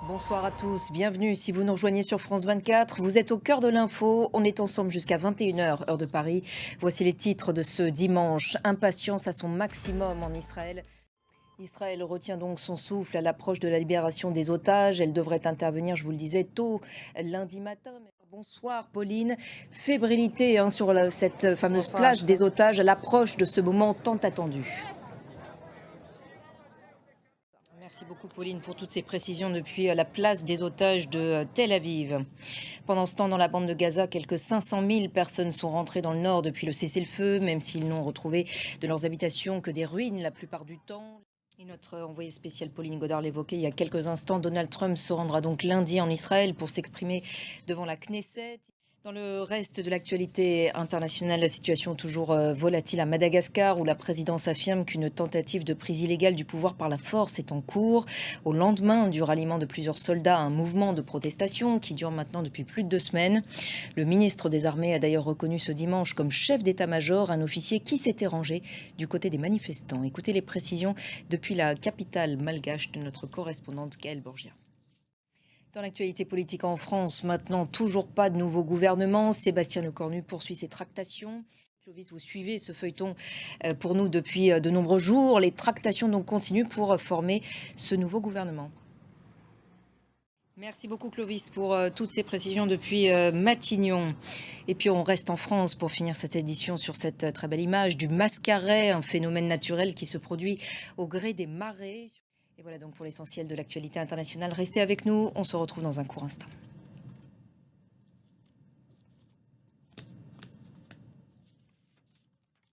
Bonsoir à tous, bienvenue. Si vous nous rejoignez sur France 24, vous êtes au cœur de l'info. On est ensemble jusqu'à 21h, heure de Paris. Voici les titres de ce dimanche. Impatience à son maximum en Israël. Israël retient donc son souffle à l'approche de la libération des otages. Elle devrait intervenir, je vous le disais, tôt lundi matin. Bonsoir Pauline. Fébrilité sur cette fameuse Bonsoir place des Rachel. otages à l'approche de ce moment tant attendu. Merci beaucoup Pauline pour toutes ces précisions depuis la place des otages de Tel Aviv. Pendant ce temps, dans la bande de Gaza, quelques 500 000 personnes sont rentrées dans le nord depuis le cessez-le-feu, même s'ils n'ont retrouvé de leurs habitations que des ruines la plupart du temps. Et notre envoyée spéciale Pauline Godard l'évoquait il y a quelques instants, Donald Trump se rendra donc lundi en Israël pour s'exprimer devant la Knesset. Dans le reste de l'actualité internationale, la situation toujours volatile à Madagascar, où la présidence affirme qu'une tentative de prise illégale du pouvoir par la force est en cours. Au lendemain du ralliement de plusieurs soldats à un mouvement de protestation qui dure maintenant depuis plus de 2 semaines. Le ministre des Armées a d'ailleurs reconnu ce dimanche comme chef d'état-major un officier qui s'était rangé du côté des manifestants. Écoutez les précisions depuis la capitale malgache de notre correspondante Gaëlle Borgia. Dans l'actualité politique en France, maintenant, toujours pas de nouveau gouvernement. Sébastien Lecornu poursuit ses tractations. Clovis, vous suivez ce feuilleton pour nous depuis de nombreux jours. Les tractations donc continuent pour former ce nouveau gouvernement. Merci beaucoup Clovis pour toutes ces précisions depuis Matignon. Et puis on reste en France pour finir cette édition sur cette très belle image du mascaret, un phénomène naturel qui se produit au gré des marées. Et voilà donc pour l'essentiel de l'actualité internationale. Restez avec nous, on se retrouve dans un court instant.